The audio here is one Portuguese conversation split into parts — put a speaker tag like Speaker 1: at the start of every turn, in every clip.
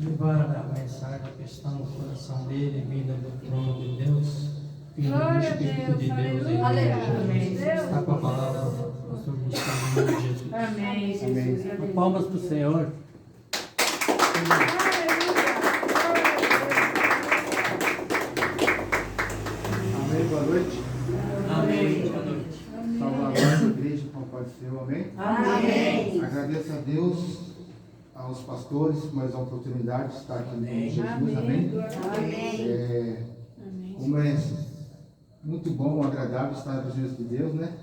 Speaker 1: levar a mensagem que está no coração dele, vinda do trono de Deus, vinda do Espírito de Deus, em igreja. Está com a palavra do pastor Gustavo, em nome de Jesus.
Speaker 2: Amém.
Speaker 1: Amém. Palmas para o Senhor.
Speaker 3: Amém, boa noite.
Speaker 1: Amém. Boa noite.
Speaker 3: Salve a nossa igreja, como pode ser, amém?
Speaker 2: Amém.
Speaker 3: Agradeço a Deus, aos pastores, por mais uma oportunidade de estar aqui no nome de Jesus, amém? Como é muito bom, agradável estar na presença de Deus, né?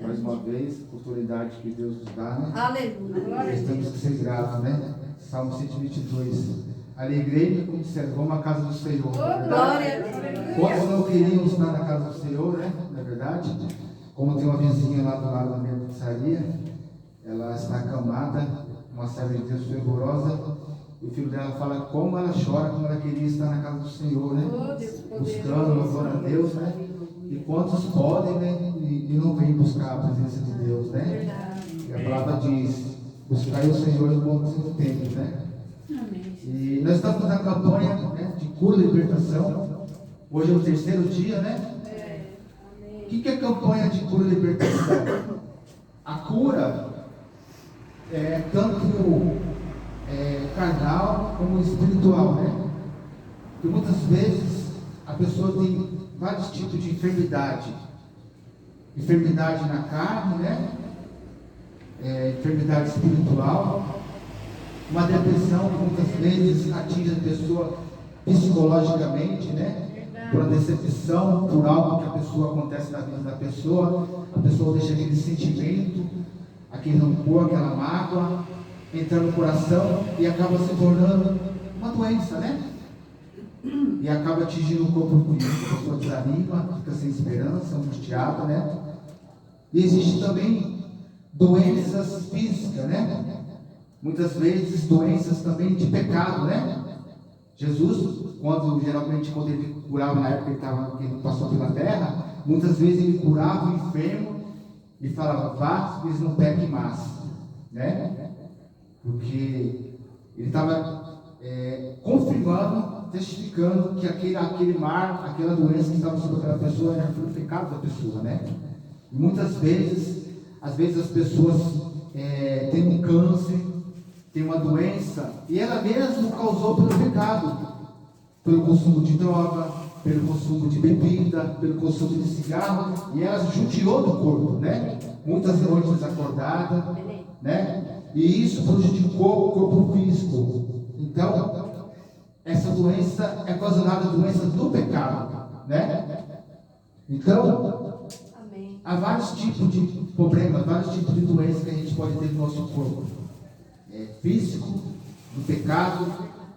Speaker 3: Mais uma vez, oportunidade que Deus nos dá, né?
Speaker 2: Aleluia.
Speaker 3: Nós temos que ser gratos, né? Salmo 122. Alegrei-me como disseram, vamos à casa do Senhor.
Speaker 2: Glória a Deus.
Speaker 3: Quando não queríamos estar na casa do Senhor, né? Na verdade, como tem uma vizinha lá do lado da minha pizzaria, ela está acamada, uma serva de Deus fervorosa, e o filho dela fala como ela chora, como ela queria estar na casa do Senhor, né? Buscando, louvando a Deus, né? E quantos podem, né? E não vêm buscar a presença de Deus, né? E a palavra diz, buscai o Senhor enquanto se tem, né? E nós estamos na campanha, né, de cura e libertação. Hoje é o terceiro dia, né? O que é a campanha de cura e libertação? A cura é tanto carnal como espiritual, né? Porque muitas vezes a pessoa tem vários tipos de enfermidade. Enfermidade na carne, né? Enfermidade espiritual. Uma depressão que muitas vezes atinge a pessoa psicologicamente, né? Por uma decepção, por algo que a pessoa acontece na vida da pessoa, a pessoa deixa aquele sentimento, aquele rancor, aquela mágoa, entrar no coração e acaba se tornando uma doença, né? E acaba atingindo o corpo físico, a pessoa desanima, fica sem esperança, angustiada, né? E existe também doenças físicas, né? Muitas vezes doenças também de pecado, né? Jesus, geralmente quando ele curava na época que ele passou pela terra, muitas vezes ele curava o enfermo e falava, vá, eles não pequem mais, né? Porque ele estava confirmando, testificando que aquele mar, aquela doença que estava sobre aquela pessoa era o pecado da pessoa, né? E muitas vezes, às vezes as pessoas têm um câncer, tem uma doença, e ela mesma causou pelo pecado, pelo consumo de droga, pelo consumo de bebida, pelo consumo de cigarro, e ela judiou do corpo, né? Muitas noites desacordada, né? E isso prejudicou o corpo físico. Então, essa doença é causada doença do pecado, né? Então, há vários tipos de problemas, vários tipos de doenças que a gente pode ter no nosso corpo. Físico, do pecado,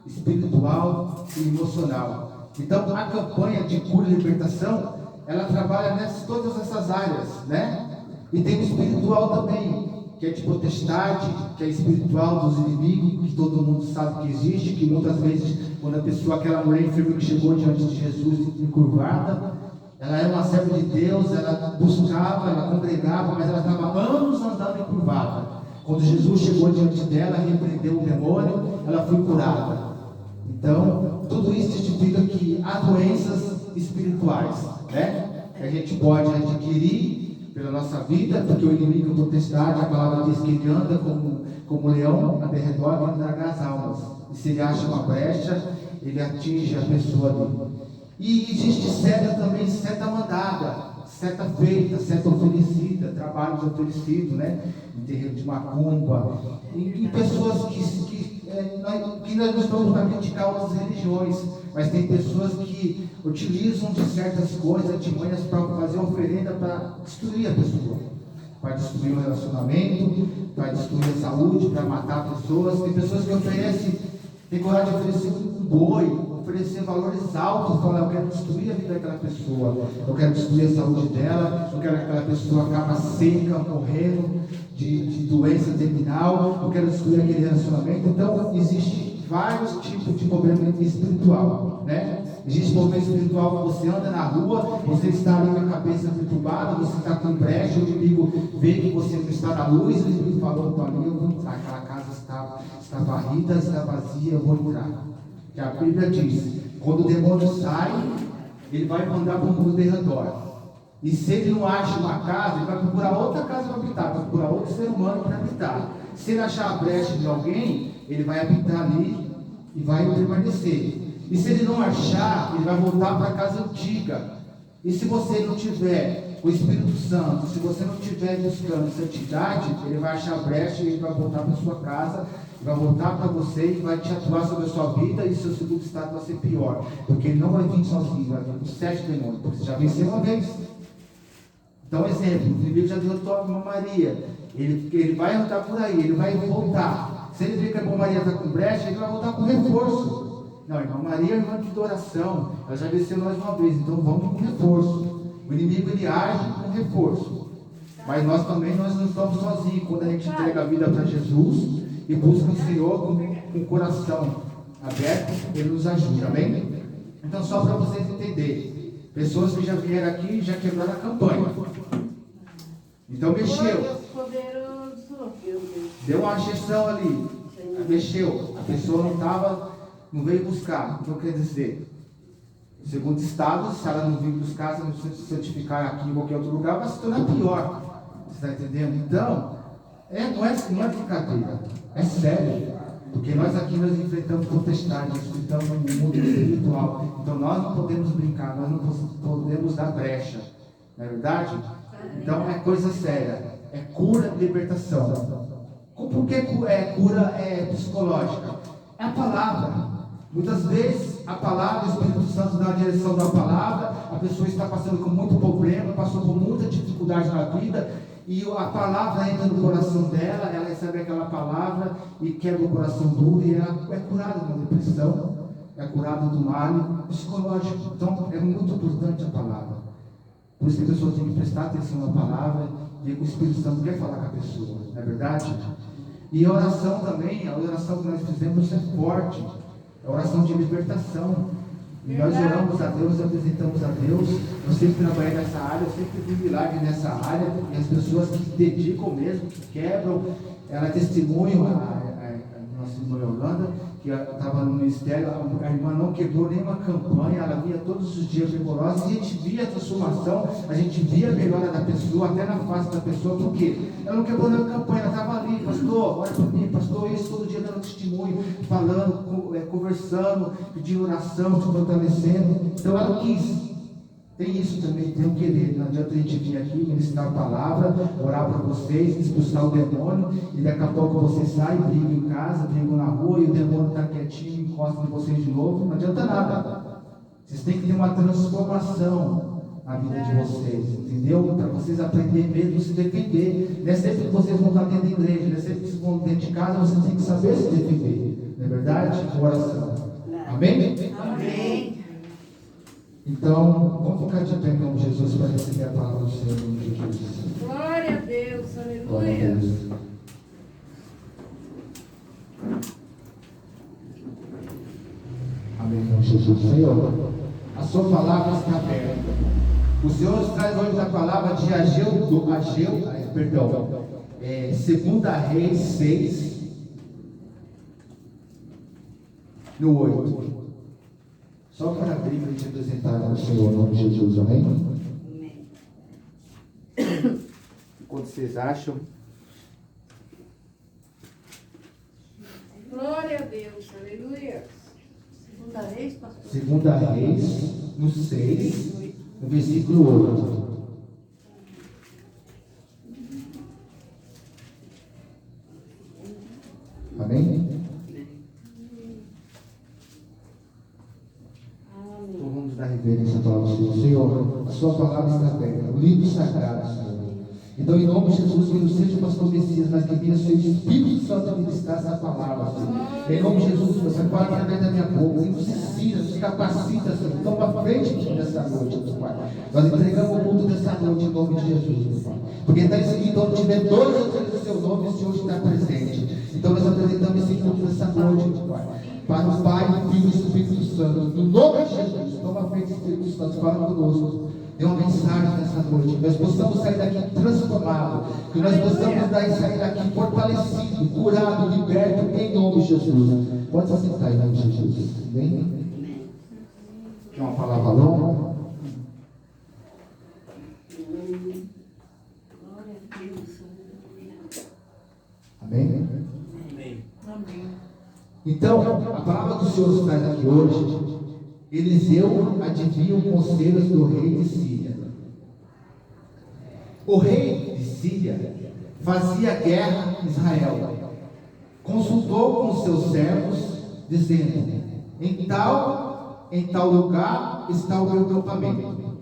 Speaker 3: espiritual e emocional. Então, a campanha de cura e libertação, ela trabalha todas essas áreas, né? E tem o espiritual também, que é de potestade, que é espiritual dos inimigos, que todo mundo sabe que existe, que muitas vezes, quando a pessoa, aquela mulher enferma que chegou diante de Jesus encurvada, ela era uma serva de Deus, ela buscava, ela congregava, mas ela estava anos andando encurvada. Quando Jesus chegou diante dela, repreendeu o demônio, ela foi curada. Então, tudo isso testifica que há doenças espirituais, né? Que a gente pode adquirir pela nossa vida, porque o inimigo é potestade, a palavra diz que ele anda como leão a derredor e traga as almas. E se ele acha uma brecha, ele atinge a pessoa dele. E existe seta também, seta mandada, seta feita, seta oferecida, trabalhos oferecidos, né? Em terreiro de macumba, em pessoas que nós não estamos para criticar outras religiões, mas tem pessoas que utilizam de certas coisas, artimanhas, para fazer oferenda para destruir a pessoa, para destruir o relacionamento, para destruir a saúde, para matar pessoas. Tem pessoas que oferecem, tem coragem de oferecer um boi, oferecer valores altos, falar, eu quero destruir a vida daquela pessoa, eu quero destruir a saúde dela, eu quero que aquela pessoa acabe seca, morrendo de doença terminal, eu quero destruir aquele relacionamento. Então, existem vários tipos de problema espiritual, né? Existe movimento espiritual, você anda na rua, você está ali com a cabeça perturbada, você está com brecha, o inimigo vê que você não está na luz, o inimigo falou para mim, eu vou entrar, aquela casa está varrida, está vazia, eu vou entrar. Que a Bíblia diz, quando o demônio sai, ele vai mandar para o mundo derredor. E se ele não acha uma casa, ele vai procurar outra casa para habitar, vai procurar outro ser humano para habitar. Se ele achar a brecha de alguém, ele vai habitar ali e vai permanecer. E se ele não achar, ele vai voltar para a casa antiga. E se você não tiver o Espírito Santo, se você não estiver buscando santidade, ele vai achar a brecha e ele vai voltar para a sua casa, vai voltar para você e vai te atuar sobre a sua vida, e seu segundo estado vai ser pior. Porque ele não vai vir sozinho, vai vir com 7 demônios, porque você já venceu uma vez. Então, exemplo, o inimigo já derrotou a irmã Maria. Ele vai andar por aí, ele vai voltar. Se ele ver que a irmã Maria está com brecha, ele vai voltar com reforço. Não, a irmã Maria é irmã de adoração. Ela já venceu nós uma vez, então vamos com reforço. O inimigo ele age com reforço. Mas nós também não estamos sozinhos. Quando a gente entrega a vida para Jesus e busca o Senhor com o coração aberto, Ele nos ajuda, amém? Então, só para vocês entenderem, pessoas que já vieram aqui e já quebraram a campanha. Então mexeu. Deu uma injeção ali. Mexeu. A pessoa não veio buscar. Então quer dizer, segundo estado, se ela não vir buscar, se ela não se certificar aqui em qualquer outro lugar, vai se tornar pior. Você está entendendo? Então, não é brincadeira. É sério. Porque nós aqui enfrentamos potestade, nós enfrentamos um mundo espiritual. Então nós não podemos brincar, nós não podemos dar brecha. Não é verdade? Então é coisa séria. É cura e libertação. Por que cura psicológica? É a palavra. Muitas vezes a palavra, o Espírito Santo dá a direção da palavra, a pessoa está passando com muito problema, passou por muita dificuldade na vida, e a palavra entra no coração dela, ela recebe aquela palavra e quebra o coração duro, e ela é curada da depressão, é curada do mal psicológico. Então é muito importante a palavra. Por isso que a pessoa tem que prestar atenção na palavra, e o Espírito Santo quer falar com a pessoa, não é verdade? E a oração também, a oração que nós fizemos é forte, é a oração de libertação. E nós oramos a Deus, apresentamos a Deus. Eu sempre trabalhei nessa área, eu sempre vi milagre nessa área. E as pessoas que se dedicam mesmo, que quebram, ela testemunha, a nossa irmã Yolanda, que estava no ministério, a irmã não quebrou nenhuma campanha, ela via todos os dias rigorosa, e a gente via a transformação, a gente via a melhora da pessoa, até na face da pessoa, porque ela não quebrou nenhuma campanha, ela estava ali, pastor, olha para mim, pastor, isso todo dia dando testemunho, falando, conversando, pedindo oração, se fortalecendo. Então ela quis. Tem isso também, tem o querer. Não adianta a gente vir aqui, ministrar a palavra, orar para vocês, expulsar o demônio, e daqui a pouco vocês saem, brigam em casa, brigam na rua, e o demônio está quietinho, encosta em vocês de novo. Não adianta nada. Vocês têm que ter uma transformação na vida de vocês, entendeu? Para vocês aprenderem mesmo a se defender. Não é sempre que vocês vão estar dentro da igreja, não é sempre que vocês vão dentro de casa, vocês têm que saber se defender. Não é verdade? Oração. Amém?
Speaker 2: Amém.
Speaker 3: Então, vamos ficar de pé em nome de Jesus para receber a palavra do Senhor em nome de Jesus.
Speaker 2: Glória a Deus,
Speaker 3: Glória a
Speaker 2: aleluia.
Speaker 3: Deus. Amém, em nome de Jesus. Senhor, a sua palavra está aberta. O Senhor nos traz hoje a palavra de Segunda Reis 6, no 8. Só para abrir para te apresentar ao Senhor, em nome de Jesus, amém? Quando vocês acham?
Speaker 2: Glória a Deus, aleluia. Segunda Reis, pastor.
Speaker 3: Segunda Reis, no 6, no versículo 8. Amém? Então vamos dar reverência à palavra do Senhor. Senhor, a sua palavra está aberta, o livro sagrado, Senhor. Então, em nome de Jesus, que não seja o pastor Messias, mas que venha o seu Espírito Santo ministrar essa palavra, Senhor. Em nome de Jesus, essa palavra através da minha boca, nos ensina, nos capacita, Senhor. Toma frente dessa noite, meu Pai. Nós entregamos o mundo dessa noite em nome de Jesus, meu Pai. Porque está escrito, onde tiver dois ou três do seu nome, o Senhor está presente. Então nós apresentamos esse culto nessa noite, Pai. Para o Pai, o Filho e o Espírito Santo. No nome de Jesus, toma a frente, Espírito Santo, fala conosco. Dê uma mensagem nessa noite. Que nós possamos sair daqui transformados. Que nós possamos sair daqui fortalecido, curado, liberto, em nome de Jesus. Pode se sentar em nome de Jesus. Amém? Quer uma palavra longa? Amém?
Speaker 2: Amém.
Speaker 3: Então, a palavra do Senhor nos traz aqui hoje. Eliseu adivinha os conselhos do rei de Síria. O rei de Síria fazia guerra em Israel. Consultou com seus servos, dizendo: em tal lugar está o meu acampamento.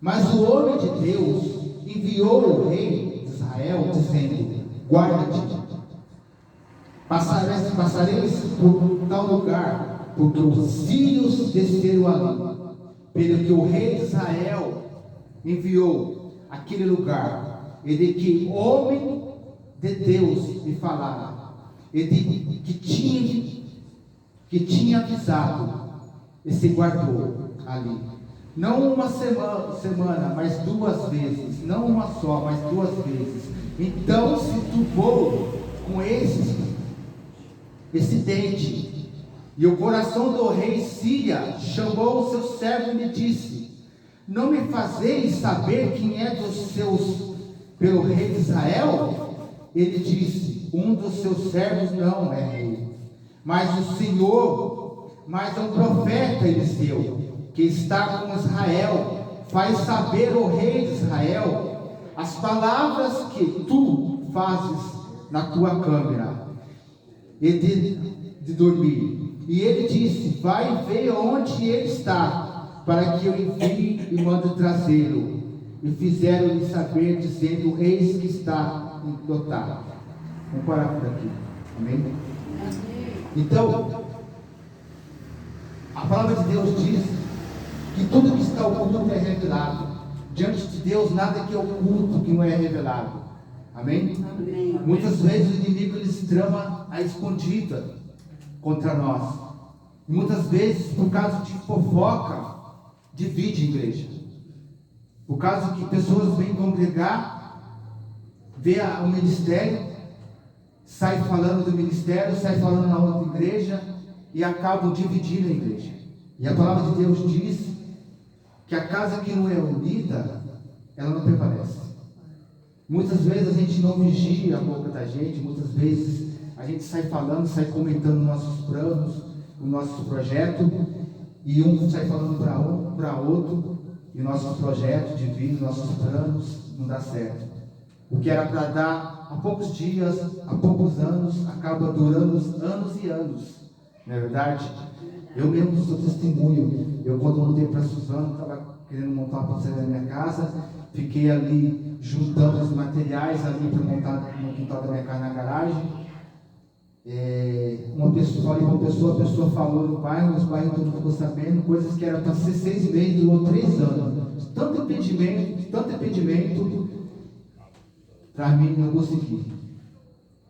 Speaker 3: Mas o homem de Deus enviou o rei de Israel, dizendo: guarda-te, passareis por tal lugar, porque os sírios desceram ali. Pelo que o rei de Israel enviou aquele lugar, e de que homem de Deus me falara, e de que tinha avisado, e se guardou ali. Não uma semana, mas 2 vezes. Não uma só, mas 2 vezes. Então se turbou com esse dente. E o coração do rei Síria chamou o seu servo e lhe disse: não me fazeis saber quem é dos seus pelo rei de Israel? Ele disse: um dos seus servos não é rei, mas o Senhor, mas um profeta Eliseu, que está com Israel, faz saber o rei de Israel as palavras que tu fazes na tua câmara e de dormir. E ele disse: vai ver onde ele está, para que eu envie e mande trazê-lo. E fizeram-lhe saber, dizendo: eis que está em Dotá. Vamos parar por aqui. Amém? Então, a palavra de Deus diz que tudo que está oculto é revelado. Diante de Deus, nada que é oculto que não é revelado. Amém?
Speaker 2: Amém.
Speaker 3: Muitas vezes o inimigo ele trama a escondida contra nós. E muitas vezes, por causa de fofoca, divide a igreja. Por causa que pessoas vêm congregar, vê o ministério, sai falando do ministério, sai falando na outra igreja e acabam dividindo a igreja. E a palavra de Deus diz que a casa que não é unida, ela não prevalece. Muitas vezes a gente não vigia a boca da gente, muitas vezes a gente sai falando, sai comentando nossos planos, o nosso projeto, e um sai falando para outro, e nossos projetos de vida, nossos planos, não dá certo. O que era para dar há poucos dias, há poucos anos, acaba durando anos e anos. Não é verdade? Eu mesmo sou testemunho. Eu, quando mudei para Suzano, estava querendo montar uma pizzaria na minha casa, fiquei ali juntando os materiais ali para montar no quintal da minha casa na garagem. Uma pessoa, a pessoa falou no bairro, os bairros todo mundo ficou sabendo, coisas que eram para ser 6 meses, durou 3 anos. Tanto impedimento, para mim não consegui.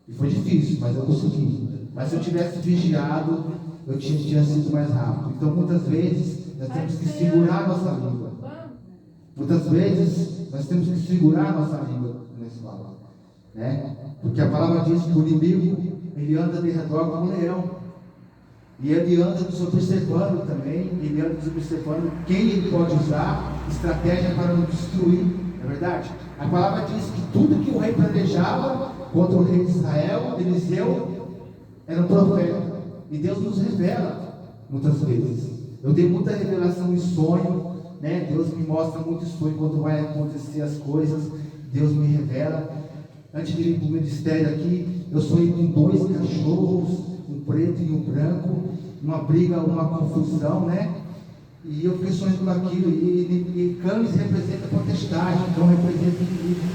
Speaker 3: E foi difícil, mas eu consegui. Mas se eu tivesse vigiado, eu tinha sido mais rápido. Então muitas vezes nós temos que segurar a nossa língua. Muitas vezes nós temos que segurar a nossa língua nesse valor, né? Porque a palavra diz que o inimigo, ele anda de redor como um leão. E ele anda nos observando também. Ele anda nos observando quem ele pode usar, estratégia para nos destruir. É verdade? A palavra diz que tudo que o rei planejava contra o rei de Israel, Eliseu, era um profeta. E Deus nos revela muitas vezes. Eu tenho muita revelação em sonho, né? Deus me mostra muito sonho quando vai acontecer as coisas. Deus me revela. Antes de vir para o ministério aqui, eu sonhei com 2 cachorros, um preto e um branco, uma briga, uma confusão, né? E eu fiquei sonhando com aquilo. E cães representa potestade, cão representa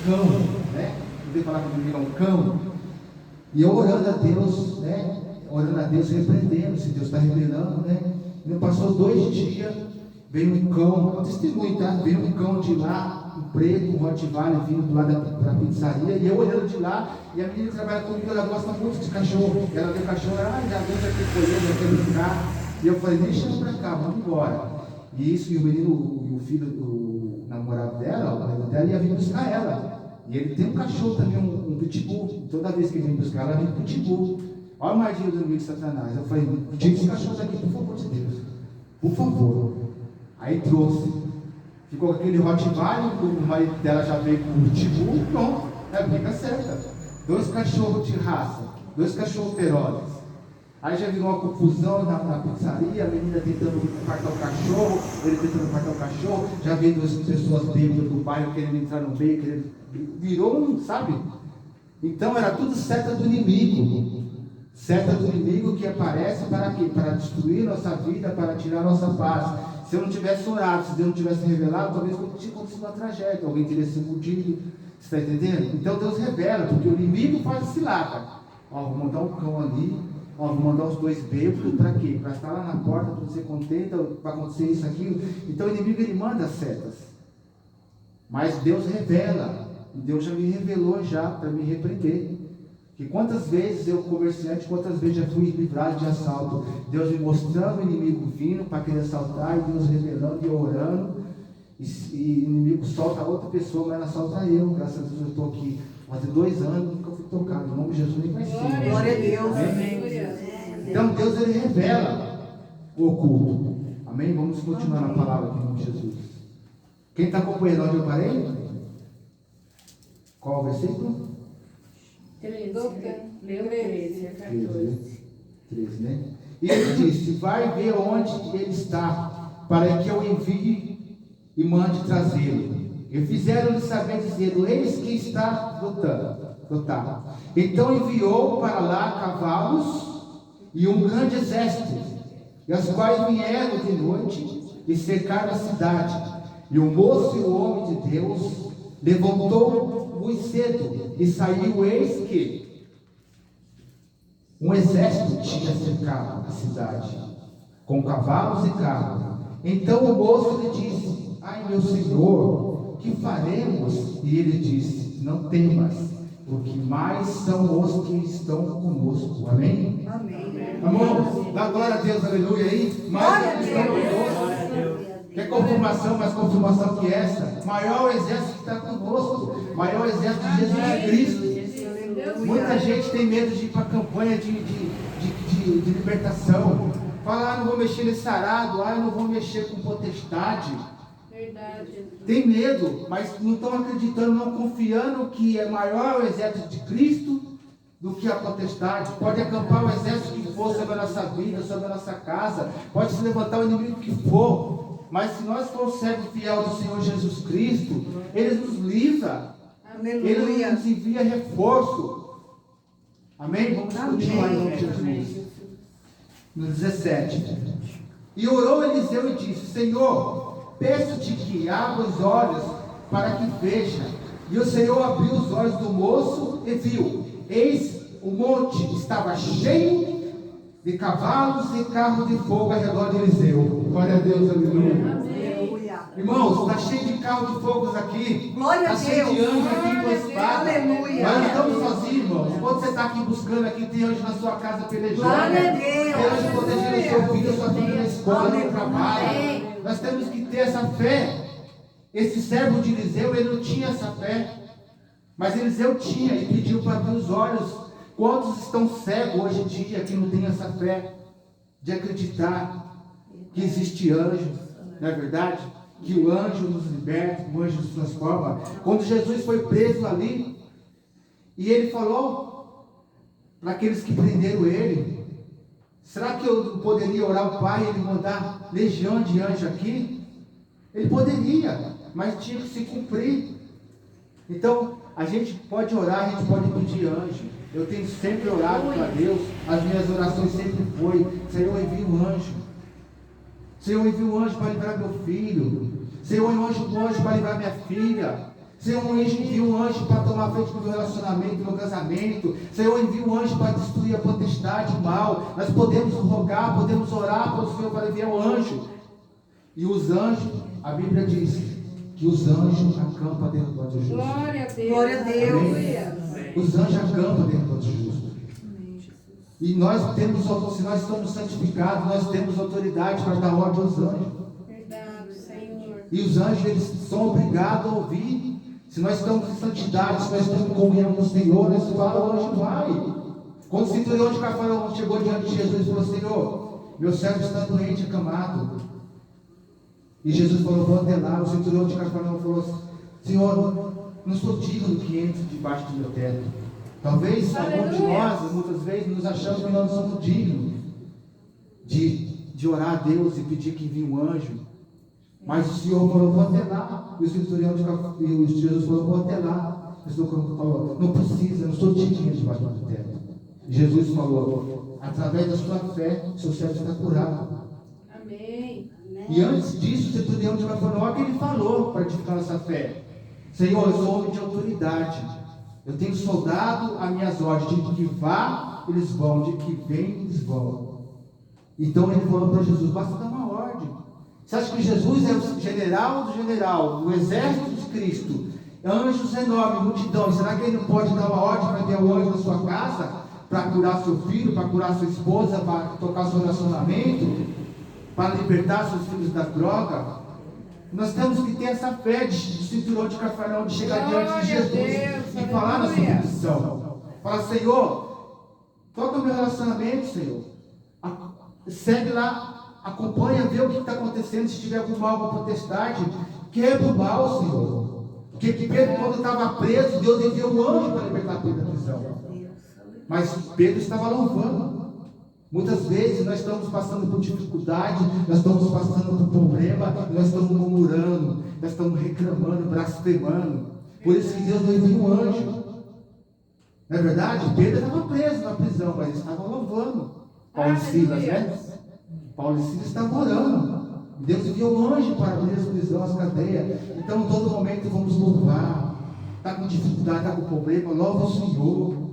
Speaker 3: cão, né? Não tem falar comigo, é um cão. E eu orando a Deus, né? Orando a Deus, repreendendo, se Deus está revelando, né? E passou 2 dias, veio um cão, é um testemunho, tá? Veio um cão de lá, preto, um Rottweiler vindo do lado da pizzaria, e eu olhando de lá, e a menina que trabalha comigo, ela gosta muito de cachorro, ela vê o cachorro, já vem aqui colher, já quer brincar, e eu falei, deixa ele pra cá, vamos embora. E isso, e o menino, o filho, o namorado dela, o marido dela, ia vir buscar ela. E ele tem um cachorro também, um pitbull, toda vez que ele vem buscar ela, vem pitbull. Olha o mardinho do amigo de Satanás. Eu falei, tira esse cachorro daqui, por favor de Deus, por favor. Aí trouxe. Ficou com aquele Rottweiler, o marido dela já veio com o pitbull, pronto, é a briga certa. 2 cachorros de raça, 2 cachorros ferozes. Aí já virou uma confusão na pizzaria, a menina tentando apartar o cachorro, ele tentando apartar o cachorro, já veio 2 pessoas bêbadas do bairro querendo entrar no meio, virou um, sabe? Então era tudo seta do inimigo. Seta do inimigo que aparece para quê? Para destruir nossa vida, para tirar nossa paz. Se eu não tivesse orado, se Deus não tivesse revelado, talvez tinha acontecido uma tragédia, alguém teria se mordido. Você está entendendo? Então Deus revela, porque o inimigo faz cilada. Ó, vou mandar um cão ali, ó, vou mandar os 2 bêbados, para quê? Para estar lá na porta, para você contenta, para acontecer isso, aquilo. Então o inimigo ele manda setas. Mas Deus revela. E Deus já me revelou já para me repreender. Que quantas vezes eu, comerciante, quantas vezes já fui livrado de assalto. Deus me mostrando o inimigo vindo para querer assaltar, e Deus revelando e orando. E o inimigo solta outra pessoa, mas não assalta eu. Graças a Deus eu estou aqui. Faz 2 anos, nunca fui tocado. Em nome de Jesus nem vai ser.
Speaker 2: Glória a Deus.
Speaker 3: Amém? Então Deus ele revela o oculto. Amém? Vamos continuar na palavra aqui em nome de Jesus. Quem está acompanhando onde eu parei? Qual o versículo?
Speaker 2: 13. Leu 13, 14.
Speaker 3: 13, né? E ele disse: vai ver onde ele está, para que eu envie e mande trazê-lo. E fizeram-lhe saber, dizendo: eis que está lotado. Então enviou para lá cavalos e um grande exército, e as quais vieram de noite e cercaram a cidade. E o moço e o homem de Deus levantou muito cedo e saiu, eis que um exército tinha cercado a cidade com cavalos e carros. Então o moço lhe disse: ai meu senhor, que faremos? E ele disse: não temas, porque mais são os que estão conosco. Amém?
Speaker 2: Amém.
Speaker 3: Amor, dá glória a Deus, aleluia aí. Mais os que estão conosco. Quer confirmação, mais confirmação que essa? Maior exército que está conosco, maior exército de Jesus Cristo. Muita gente tem medo de ir para a campanha de libertação. Fala: não vou mexer nesse arado, eu não vou mexer com potestade.
Speaker 2: Verdade.
Speaker 3: Tem medo, mas não estão acreditando, não confiando que é maior o exército de Cristo do que a potestade. Pode acampar o exército que for sobre a nossa vida, sobre a nossa casa, pode se levantar o inimigo que for. Mas se nós formos servo fiel do Senhor Jesus Cristo, Ele nos livra.
Speaker 2: Aleluia.
Speaker 3: Ele nos envia reforço. Amém? Vamos continuar em nome de Jesus. No 17. E orou Eliseu e disse: Senhor, peço-te que abra os olhos para que veja. E o Senhor abriu os olhos do moço e viu. Eis, o monte estava cheio de cavalos e carros de fogo ao redor de Eliseu. Glória a Deus, aleluia. Irmãos, está cheio de carros de fogo aqui.
Speaker 2: Glória a
Speaker 3: Está cheio de
Speaker 2: Deus.
Speaker 3: anjos aqui com espada.
Speaker 2: Aleluia.
Speaker 3: Nós não estamos sozinhos, irmãos. Enquanto você está aqui buscando aqui, tem anjo na sua casa pelejando.
Speaker 2: Glória a Deus.
Speaker 3: Tem anjo protegendo o seu filho, a sua filha na escola, no trabalho.
Speaker 2: Amém.
Speaker 3: Nós temos que ter essa fé. Esse servo de Eliseu, ele não tinha essa fé. Mas Eliseu tinha e pediu para abrir os olhos. Quantos estão cegos hoje em dia que não têm essa fé de acreditar que existe anjo, não é verdade? Que o anjo nos liberta, o anjo nos transforma. Quando Jesus foi preso ali, e ele falou para aqueles que prenderam ele: será que eu poderia orar ao Pai e ele mandar legião de anjo aqui? Ele poderia, mas tinha que se cumprir. Então, a gente pode orar, a gente pode pedir anjo. Eu tenho sempre orado para Deus, as minhas orações sempre foi: Senhor, envia um anjo. Senhor, envia um anjo para livrar meu filho. Senhor, envia um anjo para livrar minha filha. Senhor, envia um anjo para tomar frente do meu relacionamento, do meu casamento. Senhor, envia um anjo para destruir a potestade, o mal. Nós podemos rogar, podemos orar para o Senhor para enviar um anjo. E os anjos, a Bíblia diz que os anjos acampam dentro do justo.
Speaker 2: Glória a Deus.
Speaker 4: Glória a Deus.
Speaker 3: Amém? Os anjos acampam dentro do justo. E nós temos, se nós estamos santificados, nós temos autoridade para dar ordem aos anjos.
Speaker 2: Verdade, Senhor.
Speaker 3: E os anjos, eles são obrigados a ouvir. Se nós estamos em santidade, se nós estamos em comunhão com o Senhor, nós falamos, o anjo vai. Quando o centurião de Cafarnaum chegou diante de Jesus e falou: Senhor, meu servo está doente, acamado. E Jesus falou: vou até lá. O centurião de Cafarnaum falou: Senhor, não sou digno que entre debaixo do meu teto. Talvez alguns de nós, muitas vezes, nos achamos que nós não somos dignos de orar a Deus e pedir que vinha um anjo. Mas o Senhor falou: vou até lá. E o centurião de Cafarnaum, e Jesus falou: vou até lá. O Senhor falou: não precisa, não sou digno debaixo do meu teto. Jesus falou: através da sua fé, seu servo está curado.
Speaker 2: Amém.
Speaker 3: E antes disso, o centurião de Cafarnaum, olha o que ele falou para edificar nossa fé: Senhor, eu sou homem de autoridade, eu tenho soldado a minhas ordens, de que vá, eles vão, de que vem, eles vão. Então ele falou para Jesus: basta dar uma ordem. Você acha que Jesus é o general do general, do exército de Cristo, anjos enormes, multidão? Será que ele não pode dar uma ordem para ter o anjo na sua casa? Para curar seu filho, para curar sua esposa, para tocar seu relacionamento, para libertar seus filhos da droga? Nós temos que ter essa fé de cinturão de Cafarnaum, de chegar diante de Jesus e falar na sua condição. Fala: Senhor, toca o meu relacionamento, Senhor. Segue lá, acompanha, vê o que está acontecendo. Se tiver algum mal, alguma potestade, quebra o mal, Senhor. Porque Pedro, quando estava preso, Deus enviou um anjo para libertar Pedro da prisão. Mas Pedro estava louvando. Muitas vezes nós estamos passando por dificuldade, nós estamos passando por problema, nós estamos murmurando, nós estamos reclamando, blasfemando. Por isso que Deus não enviou um anjo. Não é verdade? Pedro estava preso na prisão, mas ele estava louvando. Paulo e Silas, né? Paulo e Silas estavam orando. Deus enviou um anjo para abrir as prisões, as cadeias. Então, em todo momento, vamos louvar. Está com dificuldade, está com problema, louva o Senhor.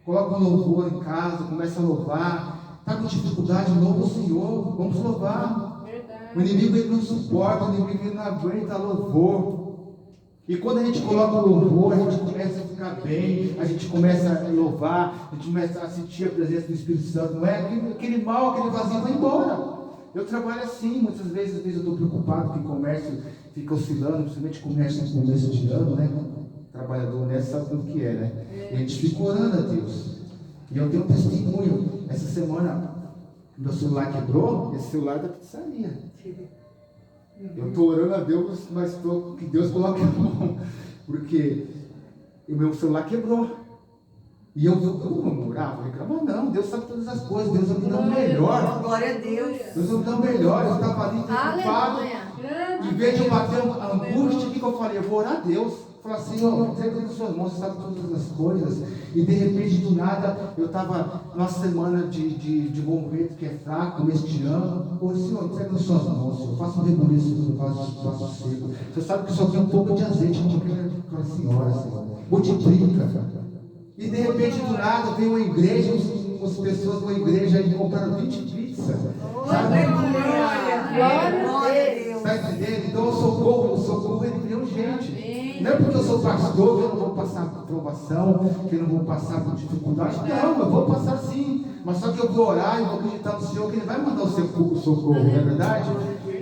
Speaker 3: Coloca um louvor em casa, começa a louvar. Está com dificuldade, louva o Senhor. Vamos louvar.
Speaker 2: Verdade.
Speaker 3: O inimigo ele não suporta, o inimigo ele não aguenta louvor. E quando a gente coloca o louvor, a gente começa a ficar bem, a gente começa a louvar, a gente começa a sentir a presença do Espírito Santo. Não é aquele mal, aquele vazio vai embora. Eu trabalho assim, muitas vezes eu estou preocupado porque o comércio fica oscilando, principalmente comércio no começo de ano, né? Trabalhador, né? Sabe como que é, né? E a gente fica orando a Deus. E eu tenho um testemunho. Essa semana, meu celular quebrou, esse celular é da pizzaria. Eu estou orando a Deus, mas que Deus coloque a mão. Porque o meu celular quebrou. E eu vou murmurar, vou reclamar? Não, Deus sabe todas as coisas, Deus vai me dar o melhor.
Speaker 4: Glória a Deus.
Speaker 3: Deus vai me dar o melhor. Eu estava ali preocupado. Em vez de eu bater a angústia, o que eu falei? Eu vou orar a Deus. Falar: Senhor, entrega nas suas mãos, você sabe todas as coisas. E de repente, do nada, eu estava numa semana de movimento que é fraco, neste ano. Ô Senhor, entrega nas suas mãos, Senhor. Faça um rebuliço, faça seco. Você sabe que só tem um pouco de azeite para a senhora, Senhor. Multiplica. E de repente, do nada, veio uma igreja, as pessoas de uma igreja e compraram 20 pizzas.
Speaker 4: Glória a Deus.
Speaker 3: Está entendendo? Então o socorro ele veio urgente. Não é porque eu sou pastor que eu não vou passar por provação, que eu não vou passar por dificuldade. Não, eu vou passar sim. Mas só que eu vou orar e vou acreditar no Senhor que Ele vai mandar o socorro, não é verdade?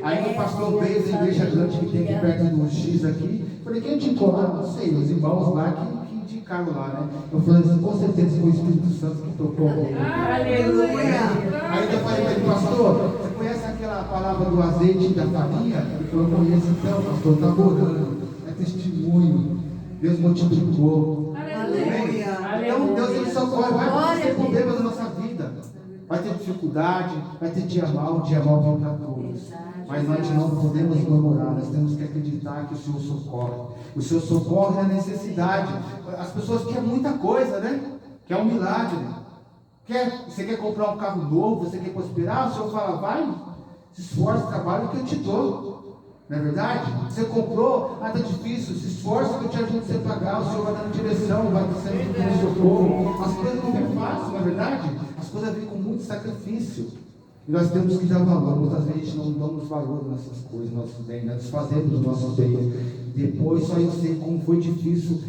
Speaker 3: Aí o pastor veio da igreja grande que tem aqui perto do X aqui. Falei: quem indicou lá? Não sei, os irmãos lá que indicaram lá, né? Eu falei assim: com certeza foi o Espírito Santo que tocou.
Speaker 4: Aleluia.
Speaker 3: Aí eu falei para ele: pastor, você conhece aquela palavra do azeite e da farinha? Ele falou: conheço. Então, pastor, está orando. É testemunho. Deus multiplicou.
Speaker 4: Aleluia.
Speaker 3: Então Deus ele socorre. Vai ter problemas na nossa vida. Vai ter dificuldade, vai ter dia mal vem para todos. Mas nós não podemos murmurar, nós temos que acreditar que o Senhor socorre. O Senhor socorre na necessidade. As pessoas querem muita coisa, né? Quer um milagre. Você quer comprar um carro novo, você quer prosperar, o Senhor fala: vai, se esforce, trabalha que eu te dou. Não é verdade? Você comprou, está difícil, se esforça que eu te ajudo a você pagar, o Senhor vai dando direção, vai sempre dando socorro. As coisas não vêm fácil, não é verdade? As coisas vêm com muito sacrifício. E nós temos que dar valor. Muitas vezes a gente não damos valor nas nossas coisas, nossos bens, nós desfazemos os nossos bens. Depois só eu sei como foi difícil.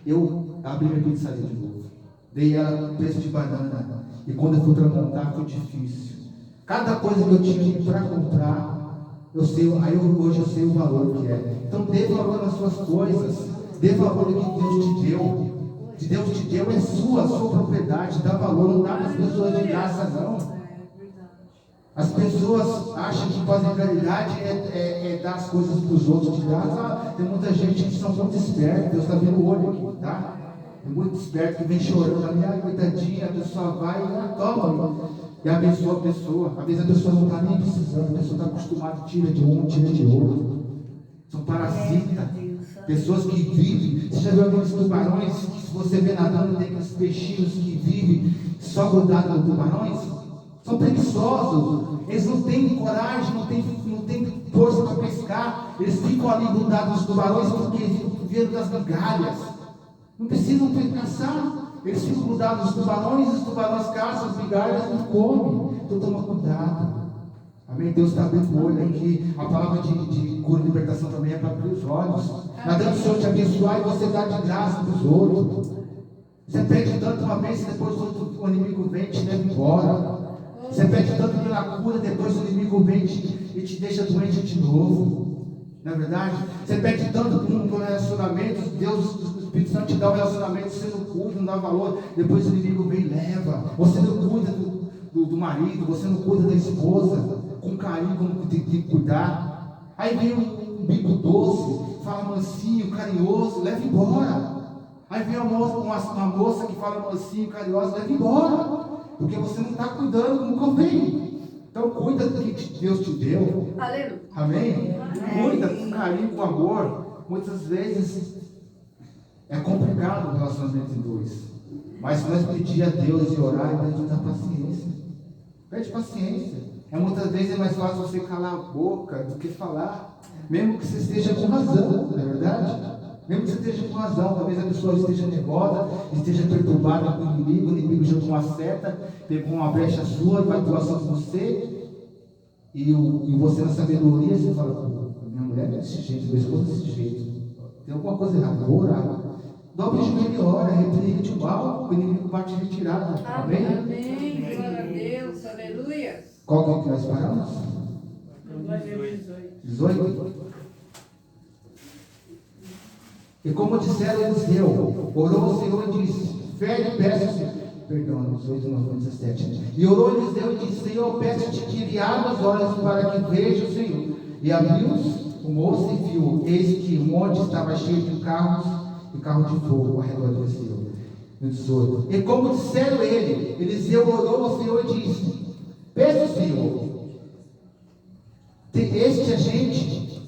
Speaker 3: Eu abri minha pizzaria de novo. Dei ela preço de banana. E quando eu fui para montar foi difícil. Cada coisa que eu tinha para comprar, eu sei, hoje eu sei o valor que é. Então dê valor nas suas coisas. Dê valor no que Deus te deu. Se Deus te deu, é sua propriedade. Dá valor, não dá para as pessoas de graça, não. As pessoas acham que fazer caridade é dar as coisas para os outros de graça. Tem muita gente que são muito espertos. Deus está vendo o olho aqui, tá? Tem muito esperto que vem chorando ali, coitadinha, a pessoa vai e toma e abençoa a pessoa. Às vezes a pessoa não está nem precisando, a pessoa está acostumada, tira de um, tira de outro. São parasitas. Pessoas que vivem. Você já viu aqueles tubarões que, se você vê nadando, tem aqueles peixinhos que vivem só grudados nos tubarões? São preguiçosos. Eles não têm coragem, não têm força para pescar. Eles ficam ali grudados nos tubarões porque vivem das migalhas. Não precisam caçar. Eles ficam grudados nos tubarões, os tubarões caçam as migalhas e não comem. Então toma cuidado. Amém? Deus está abrindo o olho aqui. A palavra de cura e libertação também é para abrir os olhos. Não adianta o Senhor te abençoar e você dá de graça para os outros. Você pede tanto uma vez e depois o inimigo vem e te leva embora. Você pede tanto pela cura, depois o inimigo vem e te deixa doente de novo. Não é verdade? Você pede tanto por um relacionamento, Deus, o Espírito Santo te dá um relacionamento, você não cuida, não dá valor, depois o inimigo vem e leva. Você não cuida do marido, você não cuida da esposa, com carinho, como tem que cuidar. Aí vem um bico doce, fala mansinho, carinhoso, leva embora. Aí vem uma moça que fala mansinho, carinhosa, leva embora. Porque você não está cuidando como convém. Então cuida do que Deus te deu.
Speaker 2: Aleluia.
Speaker 3: Amém? Cuida com carinho, com amor. Muitas vezes é complicado o relacionamento em dois. Mas se nós pedir a Deus e orar, Deus nos dá paciência. Pede paciência. Muitas vezes é mais fácil você calar a boca do que falar. Mesmo que você esteja com razão, não é verdade? Mesmo que você esteja com razão, talvez a pessoa esteja nervosa, esteja perturbada com o inimigo jogou uma seta, pegou uma brecha sua e vai atuar sobre você, e você na sabedoria, você fala, minha mulher é desse jeito, meu esposo é desse jeito, tem alguma coisa errada, vou orar. Dobre o joelho e ora, repreende o mal, o inimigo bate retirada. Amém?
Speaker 2: Amém, glória a Deus, aleluia.
Speaker 3: Qual que nós paramos? 18. E como disseram Eliseu, orou o Senhor e disse, fere, peço-te, perdão, 18, 9, 17. E orou Eliseu e disse, Senhor, peço-te que lhe abra os olhos para que veja o Senhor. E abriu-os o moço e viu, eis que o monte estava cheio de carros e carros de fogo ao redor de Eliseu. No 18. E como disseram ele, Eliseu orou ao Senhor e disse, peço, Senhor, este agente,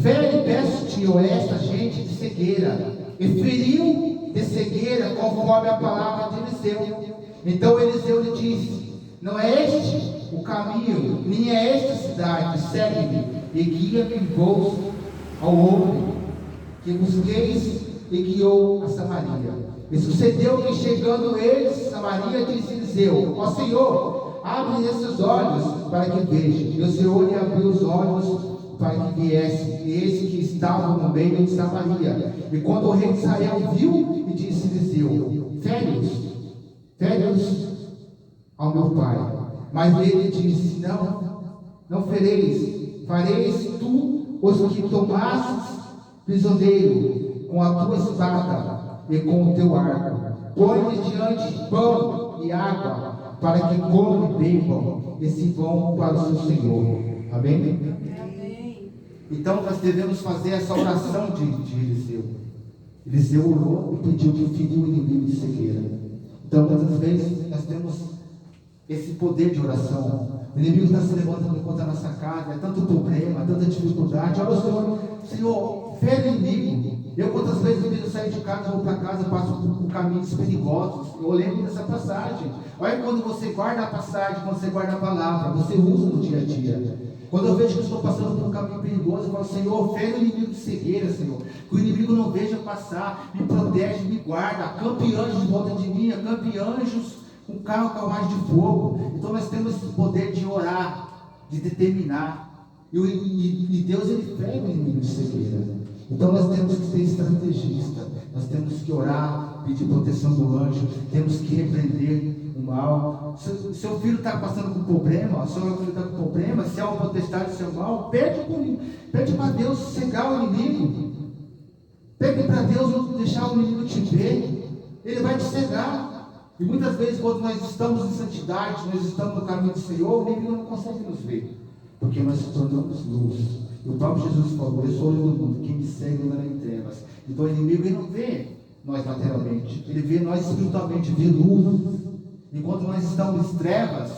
Speaker 3: fere, peço-te, ó esta gente de cegueira, e feriu de cegueira conforme a palavra de Eliseu. Então Eliseu lhe disse, não é este o caminho, nem é esta cidade, segue-me e guia-me em voo ao homem que busqueis, e guiou a Samaria. E sucedeu que chegando eles a Samaria, disse Eliseu, ó Senhor, abre esses olhos para que veja. E o Senhor lhe abriu os olhos para que viesse, e eis que estavam no meio de Samaria. E quando o rei de Israel viu, e disse Eliseu, fere-os ao meu pai. Mas ele disse, não fereis, fareis tu os que tomasses prisioneiro com a tua espada e com o teu arco. Põe-lhes diante pão e água, para que comam e bebam, e se vão para o seu Senhor. Amém? Então nós devemos fazer essa oração de Eliseu. Eliseu orou e pediu que feriu o inimigo de cegueira. Então muitas vezes nós temos esse poder de oração. O inimigo está se levantando contra a nossa casa, é tanto problema, tanta dificuldade. Olha, Senhor, fere o inimigo. Eu quantas vezes eu sair de casa, vou para casa, passo por caminhos perigosos. Eu lembro dessa passagem. Olha quando você guarda a passagem, quando você guarda a palavra, você usa no dia a dia. Quando eu vejo que estou passando por um caminho perigoso, eu falo, Senhor, fere o inimigo de cegueira, Senhor. Que o inimigo não veja passar, me protege, me guarda, acampe anjos em volta de mim, acampe anjos um carruagem de fogo. Então nós temos esse poder de orar, de determinar. E Deus, ele pega o inimigo de cegueira. Então nós temos que ser estrategista. Nós temos que orar, pedir proteção do anjo. Temos que repreender o mal. Seu filho está passando com problema, seu filho está com problema, se é uma potestade, se é o mal, pede para Deus cegar o inimigo. Pede para Deus não deixar o inimigo te ver. Ele vai te cegar. E muitas vezes, quando nós estamos em santidade, nós estamos no caminho do Senhor, o inimigo não consegue nos ver, porque nós nos tornamos luz. E o próprio Jesus falou: eu sou a luz do mundo, quem me segue não anda em trevas. Então o inimigo, ele não vê nós materialmente, ele vê nós espiritualmente, vê luz. Enquanto nós estamos em trevas,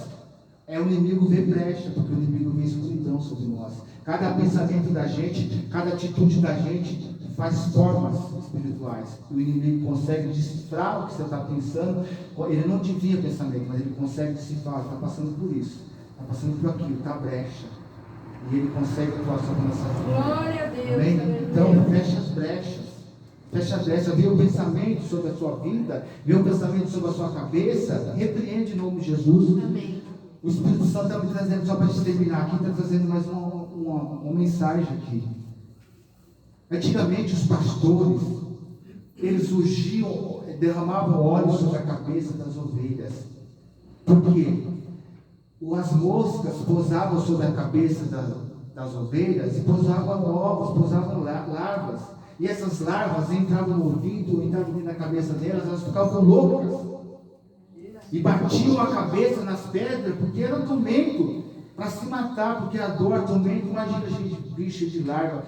Speaker 3: o inimigo vê brecha, porque o inimigo vê escuridão sobre nós. Cada pensamento da gente, cada atitude da gente faz formas espirituais. E o inimigo consegue decifrar o que você está pensando. Ele não desvia o pensamento, mas ele consegue decifrar: está passando por isso, está passando por aquilo, está brecha. E ele consegue atuar sobre a nossa vida.
Speaker 2: Glória a Deus.
Speaker 3: Amém? Então, fecha as brechas. Fecha a brecha, vê o pensamento sobre a sua vida, vê o pensamento sobre a sua cabeça, repreende em nome de Jesus.
Speaker 2: Amém.
Speaker 3: O Espírito Santo está me trazendo, só para te terminar aqui, está trazendo mais uma mensagem aqui. Antigamente os pastores, eles ungiam, derramavam óleo sobre a cabeça das ovelhas. Por quê? As moscas pousavam sobre a cabeça das ovelhas e pousavam ovos, pousavam larvas. E essas larvas entravam no ouvido, entravam na cabeça delas, elas ficavam loucas. E batiam a cabeça nas pedras, porque era um tormento para se matar, porque a dor, tormento, imagina a gente bicho de larva.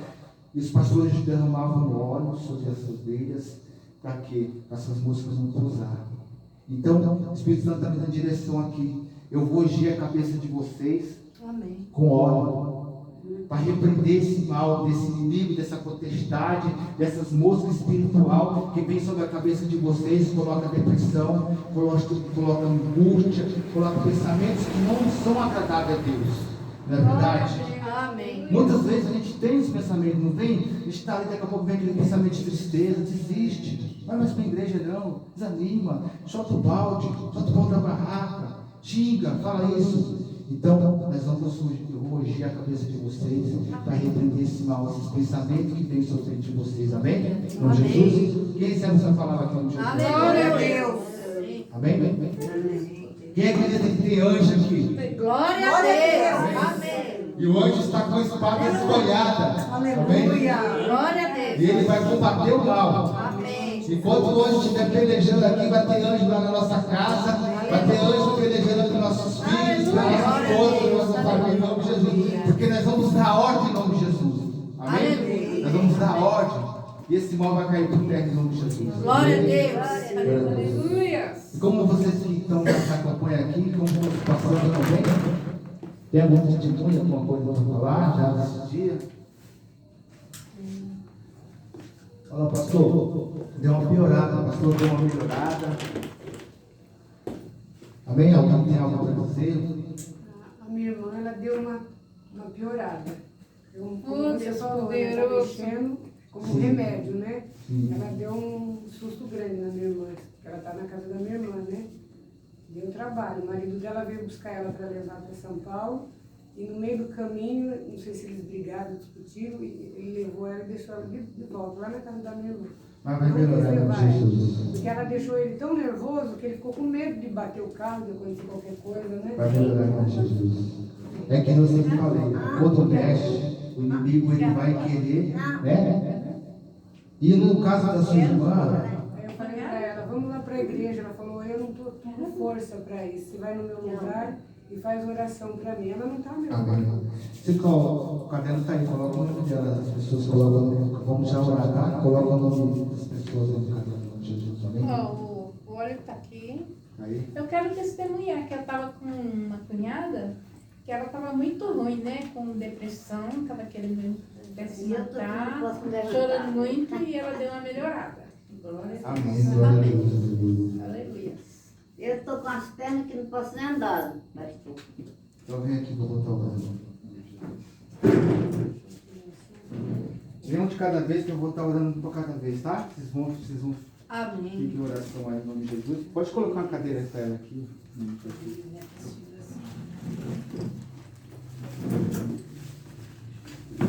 Speaker 3: E os pastores derramavam óleo sobre as ovelhas, para que essas moscas não pousassem. Então, o Espírito Santo está me dando direção aqui. Eu vou ungir a cabeça de vocês.
Speaker 2: Amém.
Speaker 3: Com óleo, para repreender esse mal, desse inimigo, dessa potestade, dessas moscas espiritual que vem sobre a cabeça de vocês, coloca depressão, coloca angústia, coloca pensamentos que não são agradáveis a Deus. Não é verdade?
Speaker 2: Amém.
Speaker 3: Muitas vezes a gente tem esse pensamento, não vem? A gente está ali, daqui a pouco vem aquele pensamento de tristeza, desiste, vai mais para a igreja não, desanima, solta o balde da barraca, xinga, fala isso. Então, nós vamos ungir a cabeça de vocês para repreender esse mal, esses pensamentos que tem sobre de vocês. Amém? Em nome de Jesus. Quem recebe essa palavra aqui em nome de Jesus?
Speaker 2: Glória a Deus.
Speaker 3: Amém? Quem acredita que tem anjo aqui?
Speaker 2: Glória a Deus. Amém.
Speaker 3: E o anjo está com a espada esfolhada. Amém?
Speaker 2: Glória a Deus.
Speaker 3: E ele vai combater o mal.
Speaker 2: Amém.
Speaker 3: Enquanto o anjo estiver pelejando aqui, vai ter anjo lá na nossa casa, vai ter anjo pelejando para nossos filhos, para nossa esposa, para nossa família, em nome de Jesus. Porque nós vamos dar ordem em nome de Jesus. Amém? Nós vamos dar ordem. E esse mal vai cair por terra em nome de Jesus.
Speaker 2: Glória a Deus. Aleluia.
Speaker 3: E como vocês que estão nessa campanha aqui, como vocês passaram também, tem algum testemunho, alguma coisa para falar já nesse dia? Fala, pastor, deu uma piorada, pastor, deu uma melhorada. Amém? Alguém tem algo para dizer?
Speaker 5: A minha irmã, ela deu uma piorada. Como
Speaker 2: Oh,
Speaker 5: você
Speaker 2: Deus
Speaker 5: falou, ela está
Speaker 2: poderoso.
Speaker 5: mexendo como
Speaker 3: Sim.
Speaker 5: remédio, né?
Speaker 3: Sim.
Speaker 5: Ela deu um susto grande na minha irmã, porque ela está na casa da minha irmã, né? Deu trabalho. O marido dela veio buscar ela para levar para São Paulo. E no meio do caminho, não sei se eles brigaram, discutiram, e ele levou ela e deixou ela de volta, lá na casa da minha irmã.
Speaker 3: Mas vai
Speaker 5: Não quis
Speaker 3: melhorar em
Speaker 5: levar
Speaker 3: nome de
Speaker 5: ela,
Speaker 3: Jesus.
Speaker 5: porque ela deixou ele tão nervoso que ele ficou com medo de bater o carro, de acontecer qualquer coisa, né?
Speaker 3: Vai melhorar em nome de Jesus. É que eu sempre falei, quando mexe, o inimigo ele vai querer, né? E no caso da sua irmã,
Speaker 5: Aí eu falei para ela, vamos lá para a igreja. Ela falou, eu não estou com força para isso. Você vai no meu lugar e faz oração para mim. Ela não está mesmo.
Speaker 3: amém. O caderno está aí, coloca o nome dela, as pessoas colocam, vamos já orar, tá? Coloca o nome das pessoas no caderno, em nome de Jesus, amém?
Speaker 6: Ó, o óleo está aqui.
Speaker 3: Aí.
Speaker 6: Eu quero testemunhar que eu estava com uma cunhada que ela estava muito ruim, né? Com depressão, estava querendo se matar, chorando muito e ela deu uma melhorada. Glória a Deus.
Speaker 3: Amém, glória a Deus.
Speaker 6: Aleluia.
Speaker 7: Eu estou com as pernas que não posso nem andar, pastor.
Speaker 3: Então vem aqui que eu vou botar o orando. Vem um de cada vez que eu vou estar orando por cada vez, tá? Vocês vão
Speaker 2: Amém.
Speaker 3: Que oração aí em nome de Jesus. Pode colocar uma cadeira para ela aqui.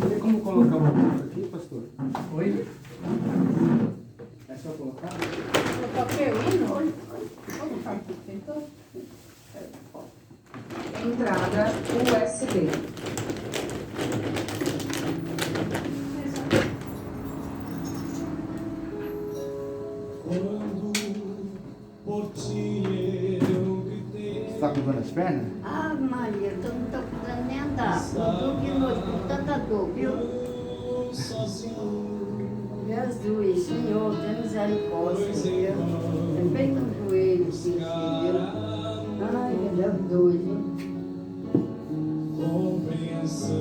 Speaker 3: Tem como colocar uma outra aqui, pastor?
Speaker 1: Oi?
Speaker 3: É só colocar?
Speaker 6: Colocar o quê? O hino? Vamos fazer, tentou?
Speaker 8: Entrada USB.
Speaker 3: Você está com as pernas?
Speaker 7: Ah, Maria, eu não estou podendo nem andar. Estou de noite com tanta dor, viu? Jesus, Senhor, tem misericórdia, Senhor. Respeita o joelho, Senhor. Ai, meu Deus, doido.
Speaker 9: Compreensão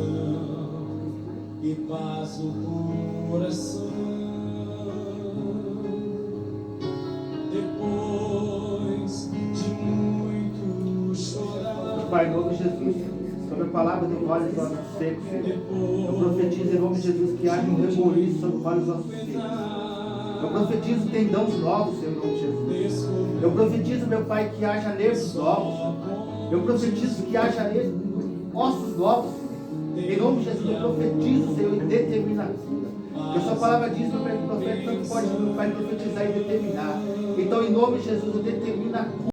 Speaker 9: e paz no coração. Depois de muito chorar,
Speaker 3: Pai, em nome de Jesus, sobre a palavra do vale dos ossos secos, Senhor. Eu profetizo em nome de Jesus que haja um reboliço sobre o vale dos ossos secos. Eu profetizo tendões novos, Senhor, em nome de Jesus. Eu profetizo, meu Pai, que haja nervos novos. Eu profetizo que haja ossos novos. Em nome de Jesus, eu profetizo, Senhor, e determina a cura. Porque a sua palavra diz, meu Pai, que o profeta tanto pode, meu Pai, profetizar e determinar. Então, em nome de Jesus, eu determino a cura.